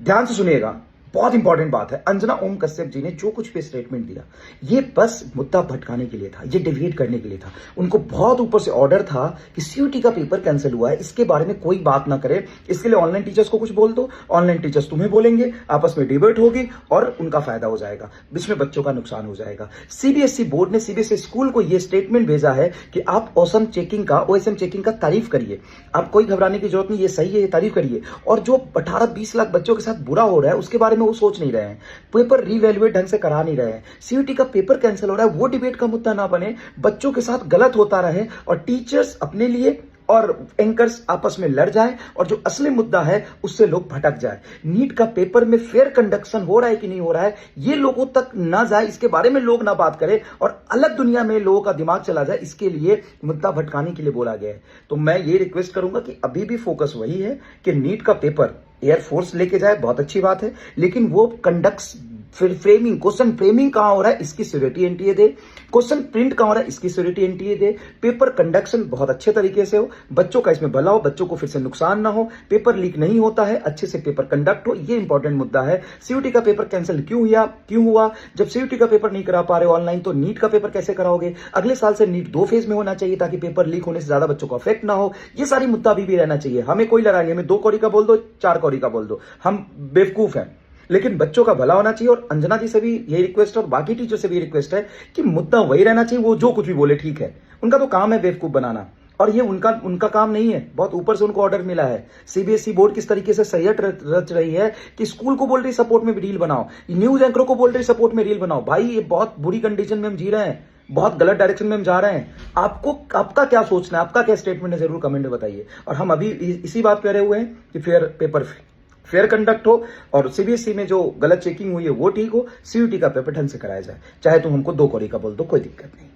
ध्यान से सुनिएगा, बहुत इंपॉर्टेंट बात है। अंजना ओम कश्यप जी ने जो कुछ भी स्टेटमेंट दिया, ये बस मुद्दा भटकाने के लिए था, ये डिविएट करने के लिए था। उनको बहुत ऊपर से ऑर्डर था कि सीयूटी का पेपर कैंसिल हुआ है, इसके बारे में कोई बात ना करे, इसके लिए ऑनलाइन टीचर्स को कुछ बोल दो, ऑनलाइन टीचर्स तुम्हें बोलेंगे, आपस में डिबेट होगी और उनका फायदा हो जाएगा, बीच में बच्चों का नुकसान हो जाएगा। सीबीएसई बोर्ड ने सीबीएसई स्कूल को यह स्टेटमेंट भेजा है कि आप ओएसएम चेकिंग का तारीफ करिए, आप कोई घबराने की जरूरत नहीं, ये सही है, ये तारीफ करिए। और जो 18-20 लाख बच्चों के साथ बुरा हो रहा है उसके बारे में वो सोच नहीं रहे हैं, पेपर रीवैल्यूएट ढंग से करा नहीं रहे हैं, सीयूटी का पेपर कैंसिल हो रहा है, वो डिबेट का मुद्दा ना बने, बच्चों के साथ गलत होता रहे और टीचर्स अपने लिए और एंकर्स आपस में लड़ जाए और जो असली मुद्दा है उससे लोग भटक जाए। नीट का पेपर में फेयर कंडक्शन हो रहा है कि नहीं हो रहा है, ये लोगों तक ना जाए, इसके बारे में लोग ना बात करें और अलग दुनिया में लोगों का दिमाग चला जाए, इसके लिए मुद्दा भटकाने के लिए बोला गया है। तो मैं ये रिक्वेस्ट करूंगा कि अभी भी फोकस वही है कि नीट का पेपर एयरफोर्स लेके जाए, बहुत अच्छी बात है, लेकिन वो क्वेश्चन फ्रेमिंग कहां हो रहा है इसकी सिक्योरिटी एनटीए दे, क्वेश्चन प्रिंट कहां हो रहा है इसकी सिक्योरिटी एनटीए दे, पेपर कंडक्शन बहुत अच्छे तरीके से हो, बच्चों का इसमें भला हो, बच्चों को फिर से नुकसान ना हो, पेपर लीक नहीं होता है, अच्छे से पेपर कंडक्ट हो, ये इंपॉर्टेंट मुद्दा है। सीयूटी का पेपर कैंसिल क्यों हुआ? जब सीयूटी का पेपर नहीं करा पा रहे ऑनलाइन तो नीट का पेपर कैसे कराओगे? अगले साल से नीट 2 फेज में होना चाहिए ताकि पेपर लीक होने से ज्यादा बच्चों को अफेक्ट ना हो। ये सारी मुद्दा अभी भी रहना चाहिए, हमें कोई लड़ाई नहीं, हमें 2 कौड़ी का बोल दो, 4 कौड़ी का बोल दो, हम बेवकूफ हैं, लेकिन बच्चों का भला होना चाहिए। और अंजना जी से भी यही रिक्वेस्ट है और बाकी टीचर से भी रिक्वेस्ट है कि मुद्दा वही रहना चाहिए, वो जो कुछ भी बोले ठीक है, उनका तो काम है बेवकूफ बनाना और ये उनका काम नहीं है, बहुत ऊपर से उनको ऑर्डर मिला है। सीबीएसई बोर्ड किस तरीके से सैयट रच रही है कि स्कूल को बोल रही सपोर्ट में रील बनाओ, न्यूज एंकरों को बोल रही सपोर्ट में रील बनाओ। भाई ये बहुत बुरी कंडीशन में हम जी रहे हैं, बहुत गलत डायरेक्शन में हम जा रहे हैं। आपका क्या सोचना है, आपका क्या स्टेटमेंट है, जरूर कमेंट में बताइए। और हम अभी इसी बात पे अड़े हुए हैं कि फेयर कंडक्ट हो और सीबीएसई में जो गलत चेकिंग हुई है वो ठीक हो, सीयूटी का पेपर ढंग से कराया जाए, चाहे तुम हमको 2 कौड़ी का बोल दो, कोई दिक्कत नहीं।